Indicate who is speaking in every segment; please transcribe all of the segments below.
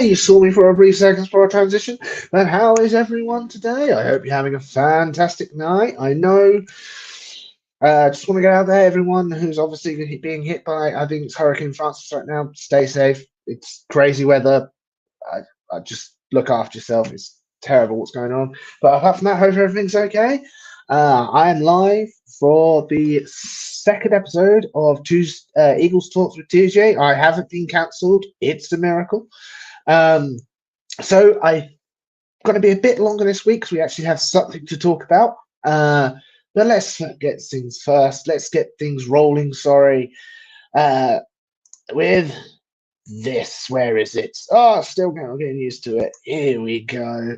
Speaker 1: You saw me for a brief second for a transition. But how is everyone today? I hope you're having a fantastic night. I know. Just want to get out there, everyone who's obviously being hit by, I think it's Hurricane Francis right now. Stay safe. It's crazy weather. I just look after yourself. It's terrible what's going on. But apart from that, hope everything's okay. I am live for the second episode of Eagles Talks with TJ. I haven't been cancelled. It's a miracle. So I'm going to be a bit longer this week because we actually have something to talk about. But let's get things first. Let's get things rolling. Sorry. With this. Where is it? Oh, still getting used to it. Here we go.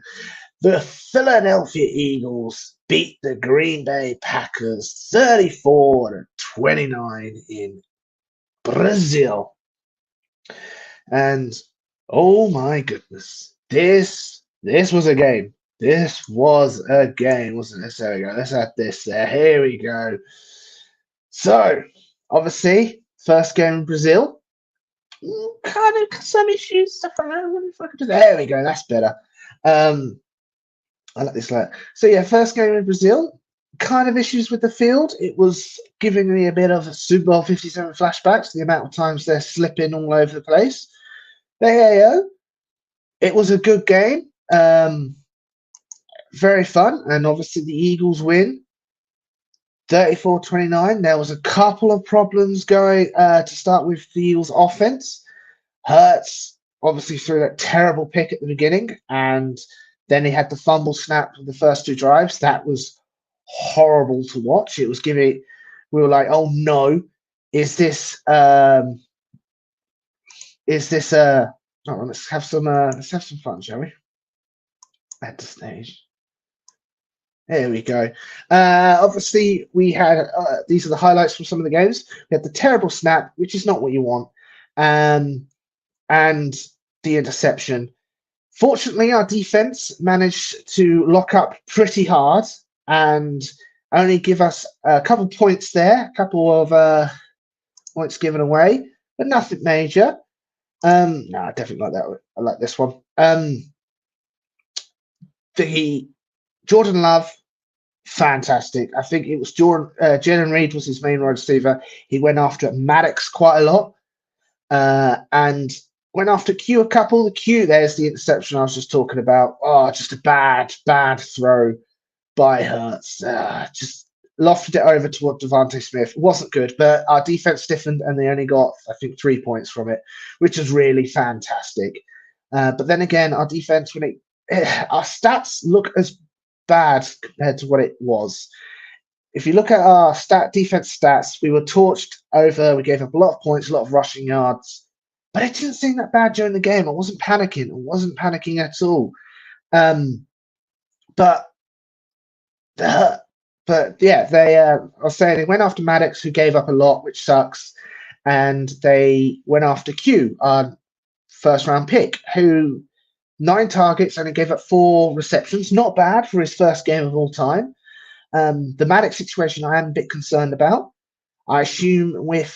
Speaker 1: The Philadelphia Eagles beat the Green Bay Packers 34-29 in Brazil. And oh my goodness, this was a game. This was a game, wasn't it? There we go. Let's add this there. Here we go. So, obviously, first game in Brazil. Kind of some issues, stuff like that. There we go. That's better. I like this. So, yeah, first game in Brazil. Kind of issues with the field. It was giving me a bit of Super Bowl 57 flashbacks, the amount of times they're slipping all over the place. But yeah, it was a good game. Very fun. And obviously the Eagles win 34-29. There was a couple of problems going to start with the Eagles offense. Hurts obviously threw that terrible pick at the beginning, and then he had the fumble snap for the first two drives. That was horrible to watch. It was we were like, oh no, let's have some fun, shall we? At the stage. There we go. Obviously, we had these are the highlights from some of the games. We had the terrible snap, which is not what you want, and the interception. Fortunately, our defense managed to lock up pretty hard and only give us a couple points there, a couple of points given away, but nothing major. No, I definitely like that. I like this one. The Jordan Love, fantastic. I think it was Jalen Reed was his main wide receiver. He went after Maddox quite a lot, and went after Q a couple. The Q, there's the interception I was just talking about. Oh, just a bad throw by Hurts. Just lofted it over toward Devontae Smith. It wasn't good, but our defense stiffened and they only got, I think, 3 points from it, which was really fantastic. But then again, our defense, our stats look as bad compared to what it was. If you look at our defense stats, we were torched over. We gave up a lot of points, a lot of rushing yards, but it didn't seem that bad during the game. I wasn't panicking. I wasn't panicking at all. But yeah, I was saying they went after Maddox, who gave up a lot, which sucks, and they went after Q, our first round pick, who 9 targets and he gave up 4 receptions. Not bad for his first game of all time. The Maddox situation I am a bit concerned about. I assume with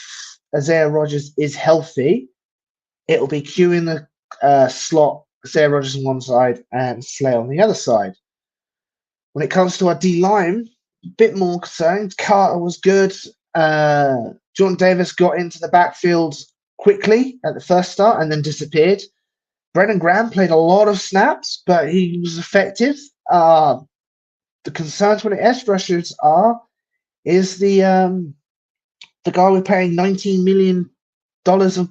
Speaker 1: Isaiah Rodgers is healthy, it'll be Q in the slot, Isaiah Rodgers on one side and Slay on the other side. When it comes to our D-line, a bit more concerned. Carter was good. Jordan Davis got into the backfield quickly at the first start and then disappeared. Brendan Graham played a lot of snaps, but he was effective. The concerns when edge rushers is the guy we're paying $19 million a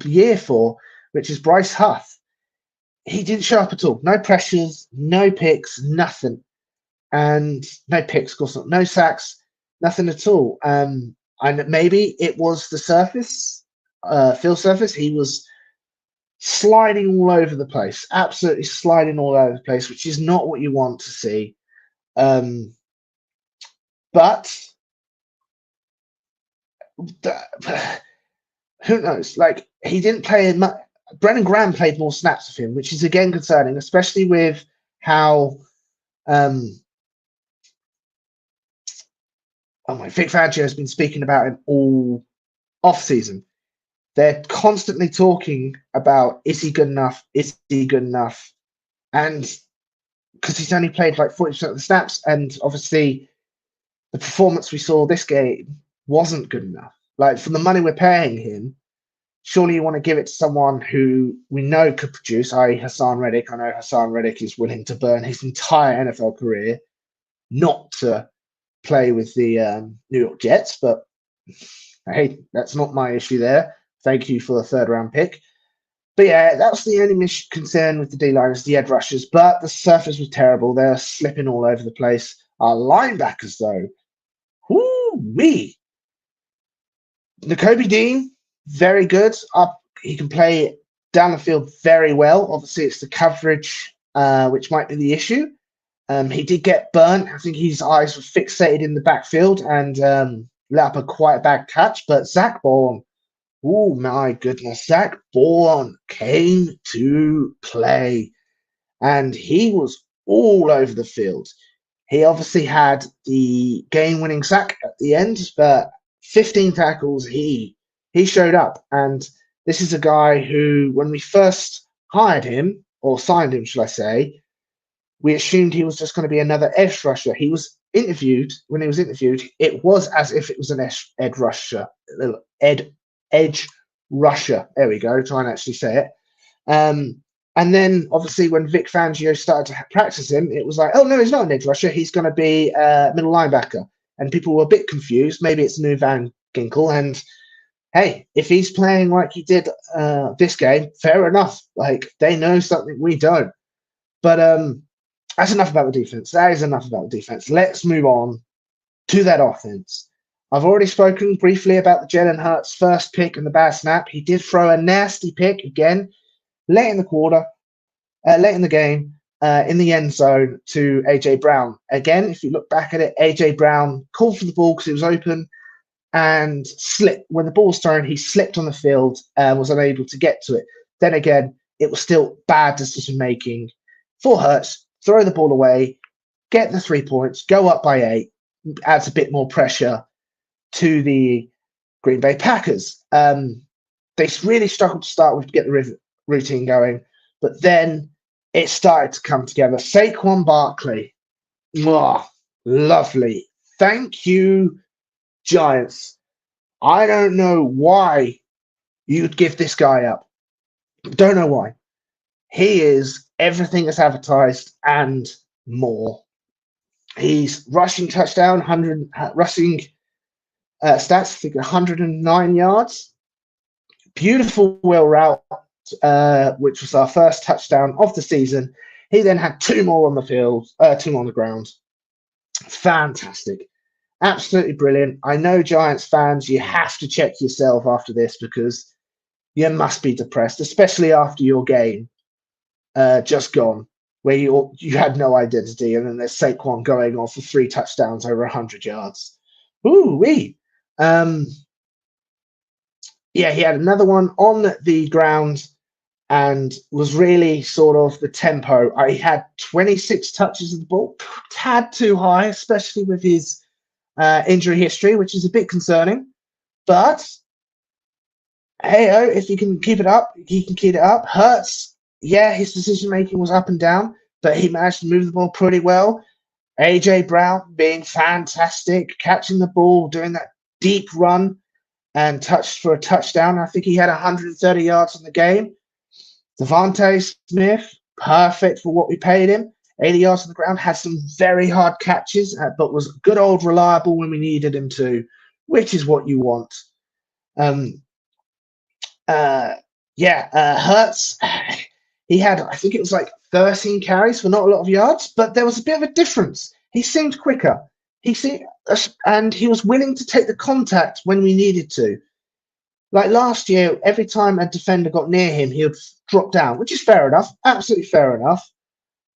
Speaker 1: year for, which is Bryce Huff. He didn't show up at all. No pressures, no picks, nothing. And no picks, of course not. No sacks, nothing at all. And maybe it was the surface, field surface. He was sliding all over the place, absolutely sliding all over the place, which is not what you want to see. But who knows? Like, he didn't play much. Brendan Graham played more snaps of him, which is again concerning, especially with how Vic Fangio has been speaking about him all off season. They're constantly talking about, is he good enough? Is he good enough? And because he's only played like 40% of the snaps, and obviously the performance we saw this game wasn't good enough. Like, for the money we're paying him, surely you want to give it to someone who we know could produce, i.e. Hassan Reddick. I know Hassan Reddick is willing to burn his entire NFL career not to play with the New York Jets, but hey, that's not my issue there. Thank you for the third round pick. But yeah, that's the only concern with the D-line is the edge rushers, but the surface was terrible. They're slipping all over the place. Our linebackers, though, whoo-wee. Nakobe Dean, very good. He can play down the field very well. Obviously, it's the coverage which might be the issue. He did get burnt. I think his eyes were fixated in the backfield and let up quite a bad catch. But Zach Bourne, oh my goodness, Zach Bourne came to play, and he was all over the field. He obviously had the game-winning sack at the end, but 15 tackles, he showed up. And this is a guy who, when we first hired him, or signed him, should I say, we assumed he was just going to be another edge rusher. He was interviewed. When he was interviewed, it was as if it was an edge rusher, edge rusher. There we go. Try and actually say it. And then, obviously, when Vic Fangio started to practice him, it was like, oh, no, he's not an edge rusher. He's going to be a middle linebacker. And people were a bit confused. Maybe it's new Van Ginkel. And, hey, if he's playing like he did this game, fair enough. Like, they know something we don't. But that's enough about the defense. That is enough about the defense. Let's move on to that offense. I've already spoken briefly about the Jalen Hurts first pick and the bad snap. He did throw a nasty pick again late in the game, in the end zone to A.J. Brown. Again, if you look back at it, A.J. Brown called for the ball because it was open and slipped. When the ball was thrown, he slipped on the field and was unable to get to it. Then again, it was still bad decision-making for Hurts. Throw the ball away, get the 3 points, go up by 8, adds a bit more pressure to the Green Bay Packers. They really struggled to start with to get the routine going, but then it started to come together. Saquon Barkley, lovely. Thank you, Giants. I don't know why you'd give this guy up. Don't know why. He is everything that's advertised and more. He's rushing touchdown, rushing stats, I think 109 yards. Beautiful wheel route, which was our first touchdown of the season. He then had 2 more on the field, 2 more on the ground. Fantastic. Absolutely brilliant. I know Giants fans, you have to check yourself after this because you must be depressed, especially after your game just gone, where you had no identity, and then there's Saquon going off for 3 touchdowns over 100 yards. Ooh-wee. Yeah, he had another one on the ground and was really sort of the tempo. He had 26 touches of the ball, tad too high, especially with his injury history, which is a bit concerning. But, hey, if he can keep it up, he can keep it up. Hurts, yeah, his decision-making was up and down, but he managed to move the ball pretty well. A.J. Brown being fantastic, catching the ball, doing that deep run, and touched for a touchdown. I think he had 130 yards in the game. Devontae Smith, perfect for what we paid him. 80 yards on the ground, had some very hard catches, but was good old reliable when we needed him to, which is what you want. Hurts, he had, I think it was like 13 carries for not a lot of yards, but there was a bit of a difference. He seemed quicker. And he was willing to take the contact when we needed to. Like last year, every time a defender got near him, he would drop down, which is fair enough, absolutely fair enough.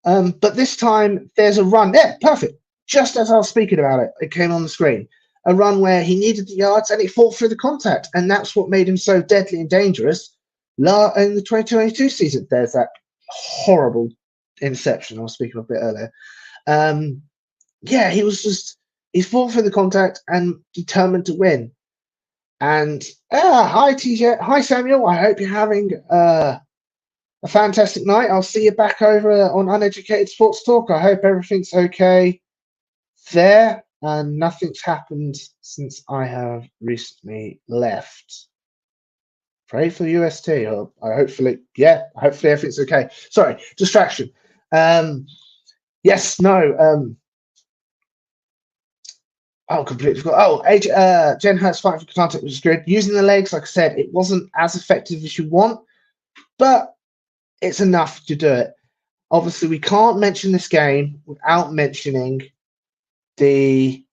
Speaker 1: But this time, there's a run. Yeah, perfect. Just as I was speaking about it, it came on the screen. A run where he needed the yards and he fought through the contact. And that's what made him so deadly and dangerous in the 2022 season. There's that horrible interception I was speaking of a bit earlier. He fought through the contact and determined to win. And hi, TJ. Hi, Samuel. I hope you're having a fantastic night. I'll see you back over on Uneducated Sports Talk. I hope everything's okay there and nothing's happened since I have recently left. Pray for the UST. Hopefully everything's okay. Sorry, distraction. Yes, no. Oh, completely forgot. Oh, Jen Hurts fighting for contact was good. Using the legs, like I said, it wasn't as effective as you want, but it's enough to do it. Obviously, we can't mention this game without mentioning the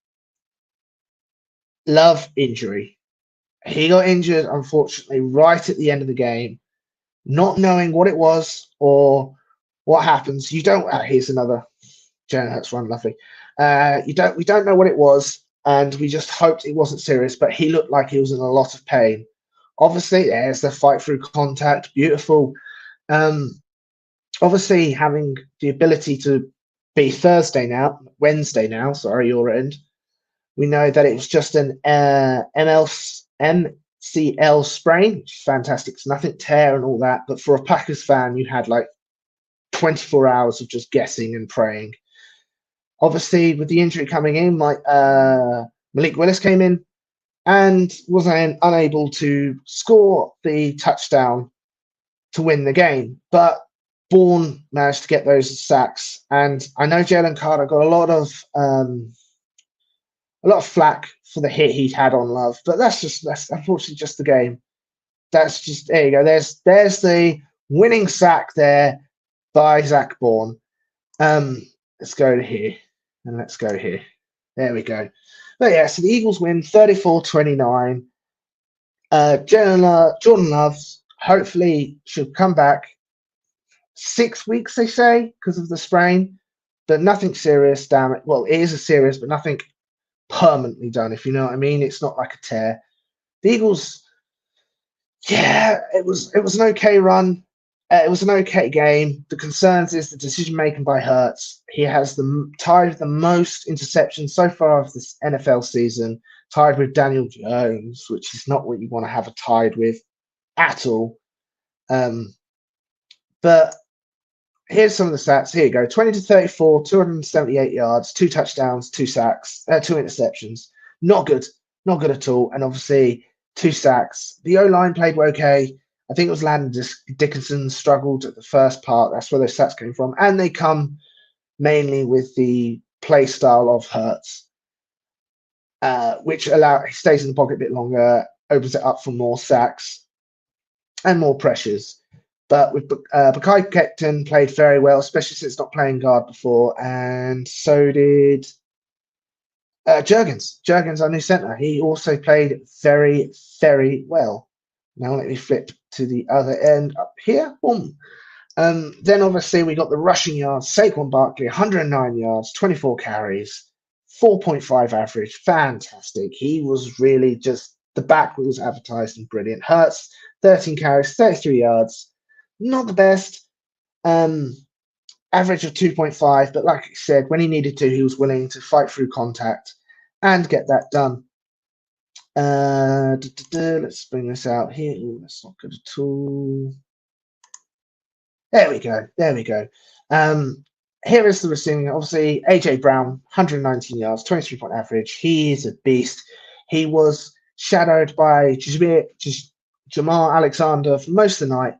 Speaker 1: Love injury. He got injured, unfortunately, right at the end of the game, not knowing what it was or what happens. You don't. Here's another. Jen Hurts one, lovely. We don't know what it was, and we just hoped it wasn't serious. But he looked like he was in a lot of pain. Obviously, there's the fight through contact, beautiful. Obviously, having the ability to be Wednesday now. Sorry, your end. We know that it was just an MCL sprain, which is fantastic. It's nothing tear and all that. But for a Packers fan, you had like 24 hours of just guessing and praying. Obviously, with the injury coming in, like Malik Willis came in and was unable to score the touchdown to win the game. But Bourne managed to get those sacks. And I know Jalen Carter got a lot of flack for the hit he'd had on Love, but that's unfortunately just the game. That's just there you go. There's the winning sack there by Zach Bourne. Let's go to here and let's go here. There we go. But yeah, so the Eagles win 34-29. Jordan Love hopefully should come back 6 weeks, they say, because of the sprain, but nothing serious. Damn it. Well, it is a serious, but nothing permanently done, if you know what I mean. It's not like a tear. The Eagles, yeah, it was an okay run. It was an okay game. The concerns is the decision making by Hurts. He has tied the most interceptions so far of this NFL season, tied with Daniel Jones, which is not what you want to have a tied with at all. But here's some of the stats. Here you go. 20-34, 278 yards, 2 touchdowns, 2 sacks, 2 interceptions. Not good. Not good at all. And obviously, 2 sacks. The O-line played okay. I think it was Landon Dickinson struggled at the first part. That's where those sacks came from. And they come mainly with the play style of Hurts, which he stays in the pocket a bit longer, opens it up for more sacks and more pressures. But with Bakai Kekton played very well, especially since not playing guard before, and so did Jurgens. Jurgens, our new centre, he also played very, very well. Now let me flip to the other end up here. Boom. Then obviously we got the rushing yards. Saquon Barkley, 109 yards, 24 carries, 4.5 average. Fantastic. He was really just the back was advertised and brilliant. Hurts, 13 carries, 33 yards. Not the best. Average of 2.5, but like I said, when he needed to, he was willing to fight through contact and get that done. Let's bring this out here. Ooh, that's not good at all. There we go. There we go. Here is the receiving. Obviously, AJ Brown, 119 yards, 23-point average. He is a beast. He was shadowed by Jamal Alexander for most of the night,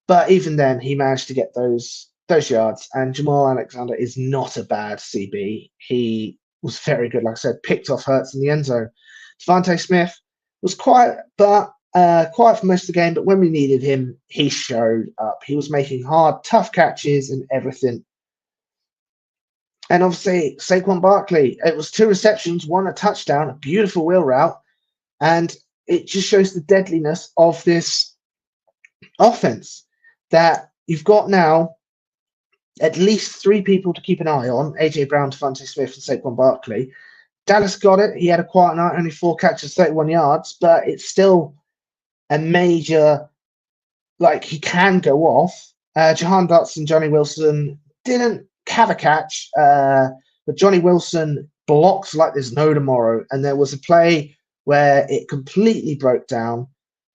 Speaker 1: but even then, he managed to get those yards. And Jamal Alexander is not a bad CB. He was very good. Like I said, picked off Hurts in the end zone. Devontae Smith was quiet for most of the game, but when we needed him, he showed up. He was making hard, tough catches and everything. And obviously, Saquon Barkley, it was 2 receptions, 1 a touchdown, a beautiful wheel route, and it just shows the deadliness of this offense that you've got now at least 3 people to keep an eye on: AJ Brown, Devontae Smith, and Saquon Barkley. Dallas got it. He had a quiet night, only 4 catches, 31 yards, but it's still a major, like, he can go off. Jahan Dotson and Johnny Wilson didn't have a catch, but Johnny Wilson blocked like there's no tomorrow. And there was a play where it completely broke down,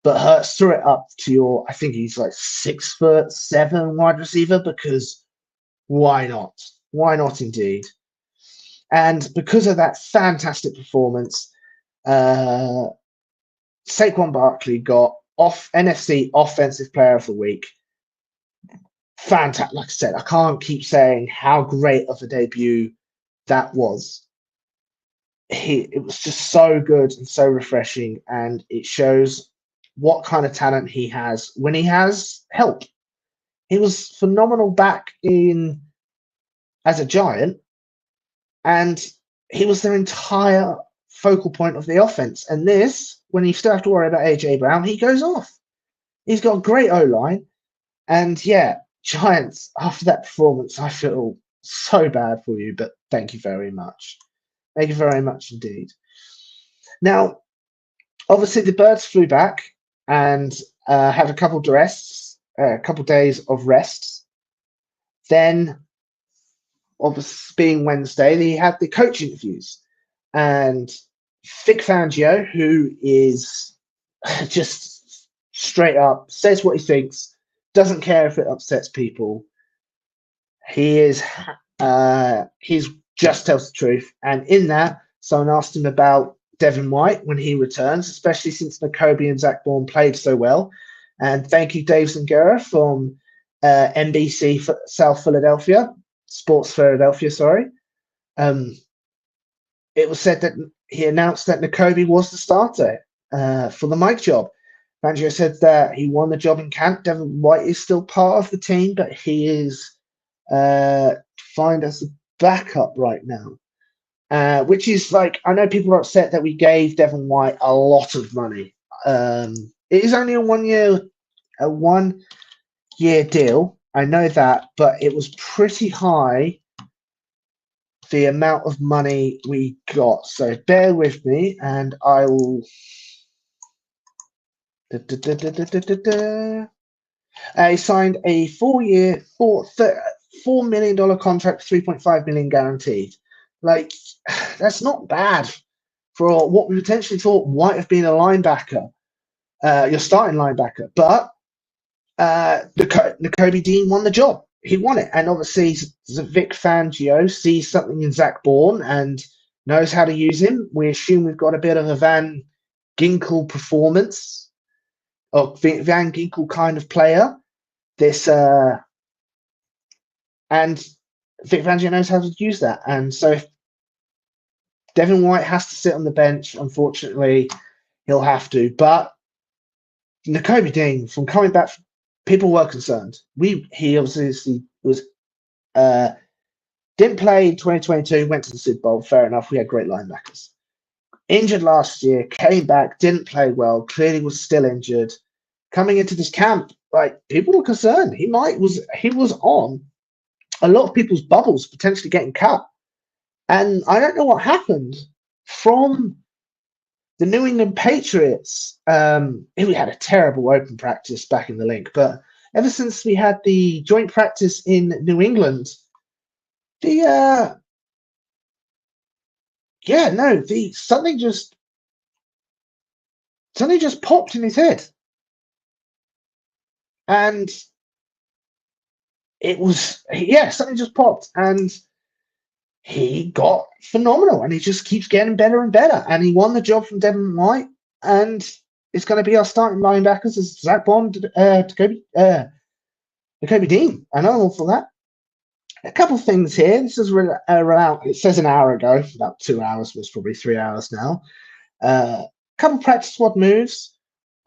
Speaker 1: but Hurts threw it up to your, I think he's like 6'7" wide receiver, because why not? Why not indeed? And because of that fantastic performance, Saquon Barkley got NFC Offensive Player of the Week. Fantastic. Like I said, I can't keep saying how great of a debut that was. It was just so good and so refreshing, and it shows what kind of talent he has when he has help. He was phenomenal back in as a Giant, and he was their entire focal point of the offense. And this, when you still have to worry about AJ Brown, he goes off. He's got a great O-line, and yeah, Giants, after that performance, I feel so bad for you, but thank you very much. Thank you very much indeed. Now, obviously, the Birds flew back and had a couple of rests, a couple of days of rests. Then, obviously, being Wednesday, they had the coach interviews. And Vic Fangio, who is just straight up, says what he thinks, doesn't care if it upsets people. He's just tells the truth. And in that, someone asked him about Devin White when he returns, especially since Nakobe and Zach Bourne played so well. And thank you, Dave Zangara from NBC South Philadelphia, Sports Philadelphia, sorry. It was said that he announced that Nakobe was the starter for the Mike job. Fangio said that he won the job in camp. Devin White is still part of the team, but he is defined as a backup right now, which is like, I know people are upset that we gave Devin White a lot of money. It is only a 1 year deal. I know that, but it was pretty high, the amount of money we got. So bear with me, and I will. He signed a 4 year, $4 million contract, 3.5 million guaranteed. Like, that's not bad for what we potentially thought might have been a linebacker, your starting linebacker. But Nakobe Dean won the job. He won it. And obviously, Vic Fangio sees something in Zach Bourne and knows how to use him. We assume we've got a bit of a Van Ginkel performance, or Van Ginkel kind of player. And Vic Fangio knows how to use that. And so if Devin White has to sit on the bench, unfortunately, he'll have to. But Nakobe Dean, from coming back, people were concerned. He obviously was didn't play in 2022, went to the Super Bowl. Fair enough. We had great linebackers. Injured last year, came back, didn't play well, clearly was still injured. Coming into this camp, like, people were concerned. He was on a lot of people's bubbles, potentially getting cut. And I don't know what happened from the New England Patriots. We had a terrible open practice back in the link, but ever since we had the joint practice in New England, something just popped in his head. And something just popped, and he got phenomenal, and he just keeps getting better and better. And he won the job from Devin White, and it's going to be our starting linebackers as Zach Bond, Nakobe Dean. I know all for that. A couple of things here. This is around, it says an hour ago, about 2 hours, but it's probably 3 hours now. Couple practice squad moves.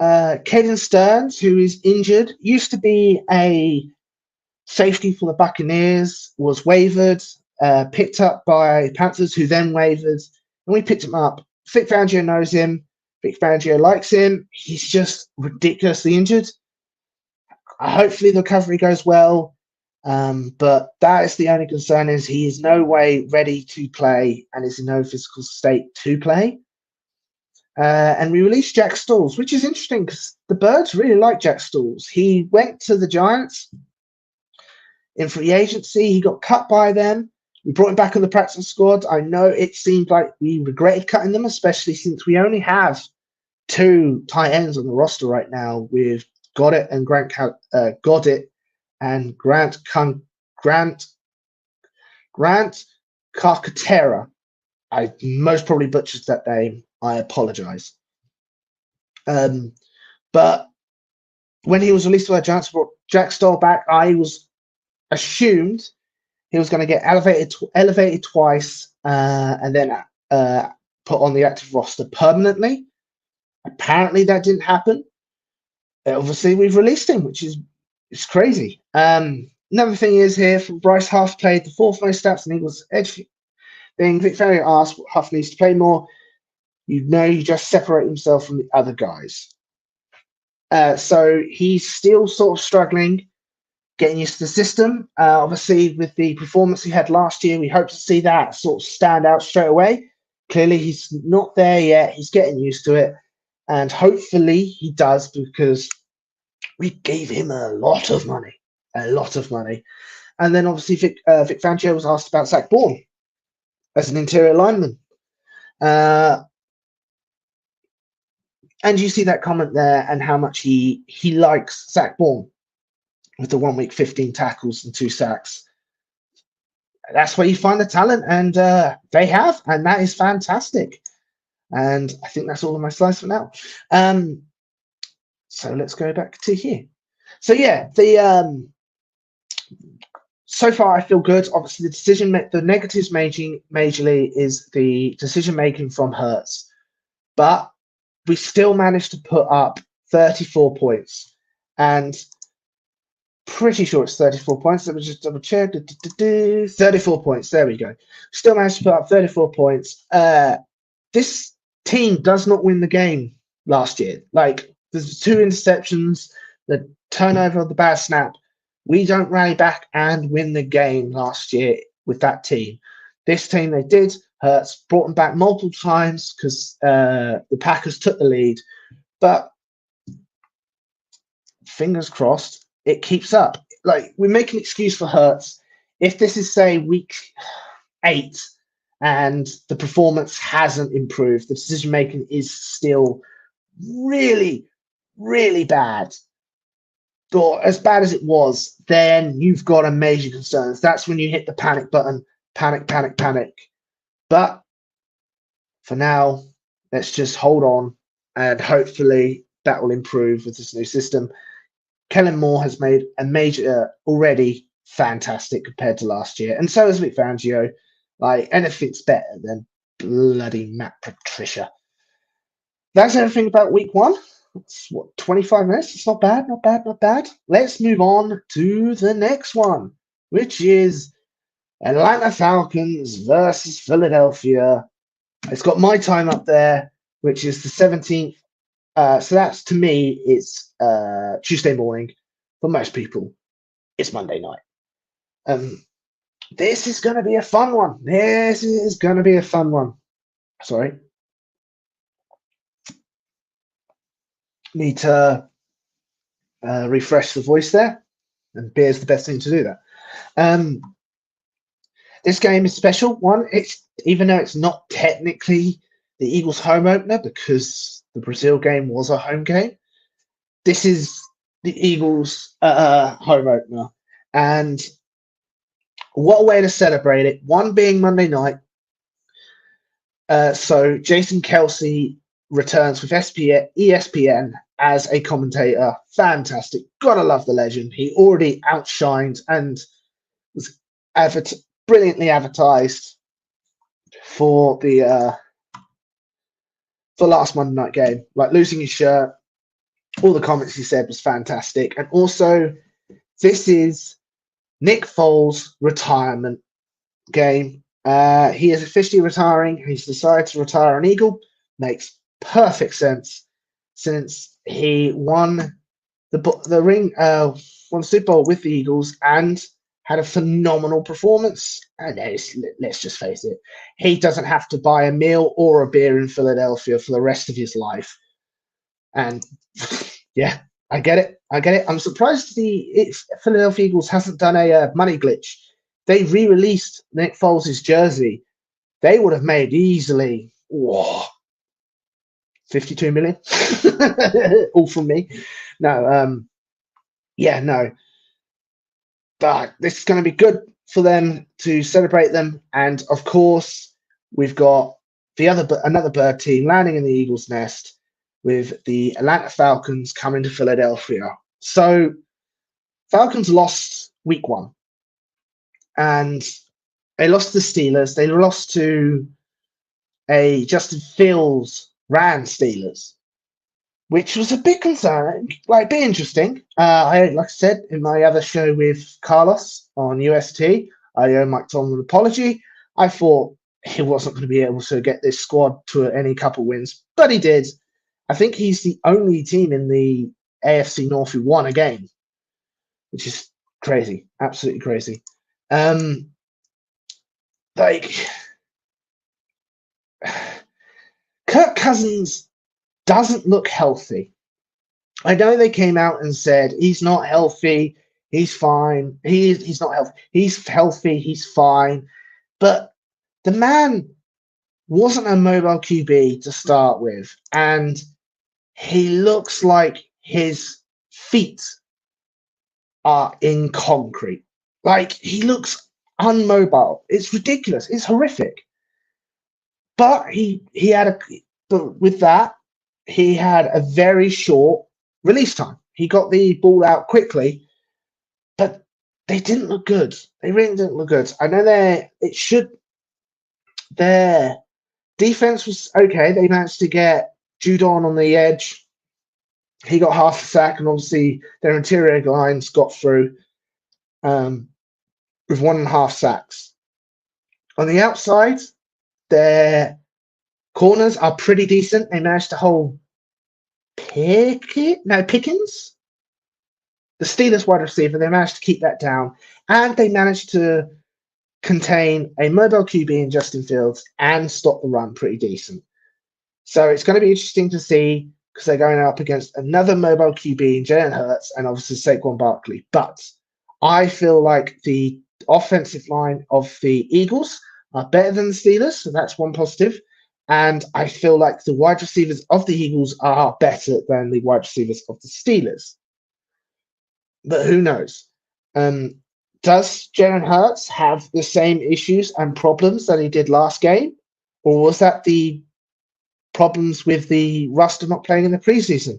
Speaker 1: Caden Stearns, who is injured, used to be a safety for the Buccaneers, was waived, picked up by Panthers, who then waived, and we picked him up. Vic Fangio knows him. Vic Fangio likes him. He's just ridiculously injured. Hopefully the recovery goes well, but that is the only concern, is he is no way ready to play and is in no physical state to play. And we released Jack Stalls, which is interesting because the Birds really like Jack Stalls. He went to the Giants in free agency. He got cut by them, We brought him back on the practice squad. I know it seemed like we regretted cutting them, especially since we only have two tight ends on the roster right now with Goddard and Goddard and Grant Carcatera. I most probably butchered that name. I apologize. But when he was released by the Giants, brought Jack Stoll back, I was assumed he was going to get elevated twice and then put on the active roster permanently. Apparently, that didn't happen. Obviously, we've released him, which is crazy. Another thing is here, Bryce Huff played the fourth most snaps and Eagles edge thing. Vic Fangio asked what Huff needs to play more. You just separate himself from the other guys. So he's still sort of struggling, getting used to the system. Obviously, with the performance he had last year, we hope to see that sort of stand out straight away. Clearly, he's not there yet. He's getting used to it. And hopefully he does, because we gave him a lot of money. And then obviously Vic Fangio was asked about Zach Bourne as an interior lineman. And you see that comment there and how much he likes Zach Bourne with the 1 week, 15 tackles and 2 sacks. That's where you find the talent, and they have, and that is fantastic. And I think that's all of my slides for now. So let's go back to here. So yeah, so far I feel good. Obviously, the negatives majorly is the decision making from Hurts, but we still managed to put up 34 points, and pretty sure it's 34 points. Let me just double check. 34 points. There we go. Still managed to put up 34 points. This team does not win the game last year. Like, there's 2 interceptions, the turnover of the bad snap. We don't rally back and win the game last year with that team. This team, they did. Hurts brought them back multiple times because the Packers took the lead. But fingers crossed, it keeps up. Like, we make an excuse for Hurts. If this is, say, week 8, and the performance hasn't improved, the decision making is still really, really bad, or as bad as it was, then you've got a major concerns. That's when you hit the panic button. Panic. But for now, let's just hold on, and hopefully that will improve with this new system. Kellen Moore has made a major already fantastic compared to last year, and so has Vic Fangio. Like, anything's better than bloody Matt Patricia. That's everything about week 1. It's 25 minutes. It's not bad. Let's move on to the next one, which is Atlanta Falcons versus Philadelphia. It's got my time up there, which is the 17th. So that's, to me, it's Tuesday morning. For most people, it's Monday night. This is going to be a fun one. Sorry. Need to refresh the voice there, and beer's the best thing to do that. This game is special one. Even though it's not technically the Eagles' home opener, because the Brazil game was a home game, this is the Eagles' home opener. And what a way to celebrate it. One being Monday night. So Jason Kelsey returns with ESPN as a commentator. Fantastic. Gotta love the legend. He already outshined and was brilliantly advertised for the for last Monday night game. Like, losing his shirt, all the comments he said was fantastic. And also, this is Nick Foles' retirement game. He is officially retiring. He's decided to retire an Eagle. Makes perfect sense, since he won the Super Bowl with the Eagles and had a phenomenal performance. And let's just face it, he doesn't have to buy a meal or a beer in Philadelphia for the rest of his life. And yeah, I get it. I'm surprised the Philadelphia Eagles hasn't done a money glitch they re-released Nick Foles' jersey, they would have made easily 52 million. All from me. No, yeah, no. But this is going to be good for them to celebrate them. And of course, we've got another bird team landing in the Eagles' nest with the Atlanta Falcons coming to Philadelphia. So Falcons lost week 1, and they lost to the Steelers. They lost to a Justin Fields ran Steelers, which was a bit concerning, like a bit interesting. Like I said in my other show with Carlos on UST, I owe Mike Tomlin an apology. I thought he wasn't going to be able to get this squad to any couple wins, but he did. I think he's the only team in the AFC North who won a game, which is crazy, absolutely crazy. Like, Kirk Cousins doesn't look healthy. I know they came out and said he's not healthy, he's fine. He's not healthy. He's healthy, he's fine. But the man wasn't a mobile QB to start with, and he looks like his feet are in concrete. Like, he looks unmobile. It's ridiculous. It's horrific. But with that, he had a very short release time. He got the ball out quickly, but they didn't look good. They really didn't look good. I know their defense was okay. They managed to get Judon on the edge. He got half a sack, and obviously their interior lines got through with 1.5 sacks. On the outside, their corners are pretty decent. They managed to hold Pickens, the Steelers wide receiver. They managed to keep that down, and they managed to contain a mobile QB in Justin Fields and stop the run pretty decent. So it's going to be interesting to see, because they're going up against another mobile QB in Jalen Hurts and obviously Saquon Barkley. But I feel like the offensive line of the Eagles are better than the Steelers, so that's one positive. And I feel like the wide receivers of the Eagles are better than the wide receivers of the Steelers. But who knows? Does Jalen Hurts have the same issues and problems that he did last game? Or was that the problems with the roster not playing in the preseason?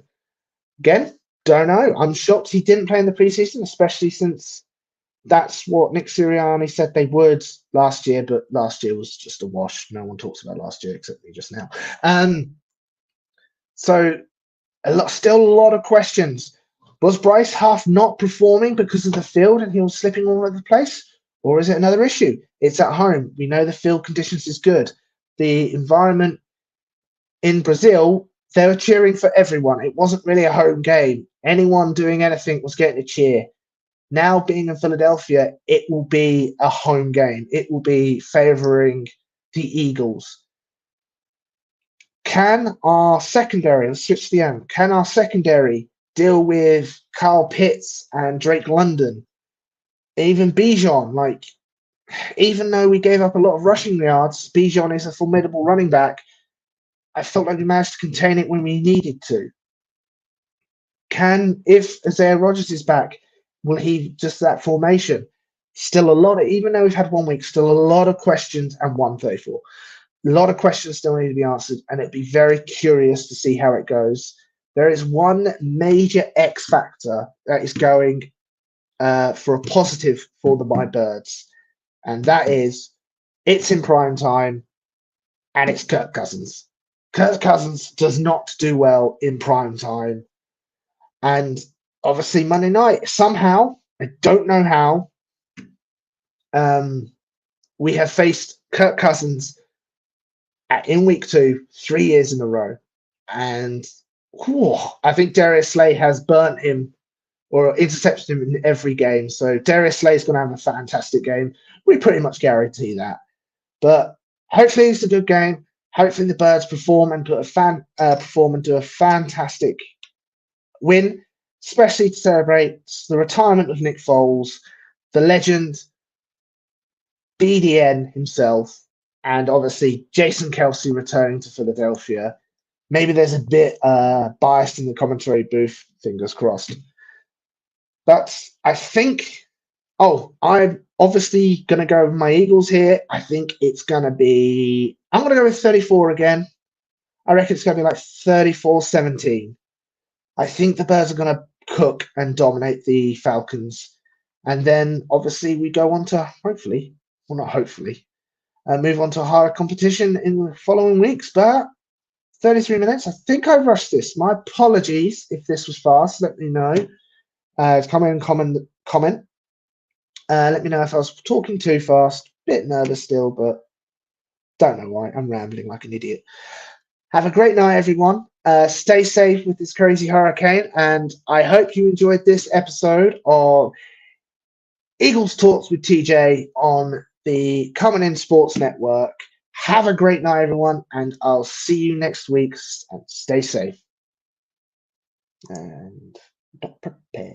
Speaker 1: Again, don't know. I'm shocked he didn't play in the preseason, especially since that's what Nick Sirianni said they would last year, but last year was just a wash. No one talks about last year except me just now. So still a lot of questions. Was Bryce Huff not performing because of the field and he was slipping all over the place? Or is it another issue? It's at home. We know the field conditions is good. The environment in Brazil, they were cheering for everyone. It wasn't really a home game. Anyone doing anything was getting a cheer. Now, being in Philadelphia, it will be a home game. It will be favoring the Eagles. Can our secondary, let's switch to the end, can our secondary deal with Kyle Pitts and Drake London? Even Bijan, even though we gave up a lot of rushing yards, Bijan is a formidable running back. I felt like we managed to contain it when we needed to. If Isaiah Rodgers is back, will he just that formation? Still a lot of, even though we've had 1 week, still a lot of questions and 134. A lot of questions still need to be answered, and it'd be very curious to see how it goes. There is one major X factor that is going for a positive for the My Birds, and that is it's in prime time, and it's Kirk Cousins. Kirk Cousins does not do well in prime time. And obviously Monday night, somehow, I don't know how, we have faced Kirk Cousins in week 2, 3 years in a row. And I think Darius Slay has burnt him or intercepted him in every game. So Darius Slay is going to have a fantastic game. We pretty much guarantee that. But hopefully it's a good game. Hopefully the Birds perform and do a fantastic win, especially to celebrate the retirement of Nick Foles, the legend, BDN himself, and obviously Jason Kelsey returning to Philadelphia. Maybe there's a bit biased in the commentary booth, fingers crossed. But I think, I'm obviously going to go with my Eagles here. I think it's going to be, I'm going to go with 34 again. I reckon it's going to be like 34-17. I think the Birds are going to cook and dominate the Falcons. And then obviously we go on to move on to a harder competition in the following weeks. But 33 minutes, I think I rushed this. My apologies if this was fast. Let me know. Comment. Let me know if I was talking too fast. Bit nervous still, but don't know why. I'm rambling like an idiot. Have a great night, everyone. Stay safe with this crazy hurricane, and I hope you enjoyed this episode of Eagles Talks with TJ on the Coming In Sports Network. Have a great night, everyone, and I'll see you next week. And stay safe. And prepare.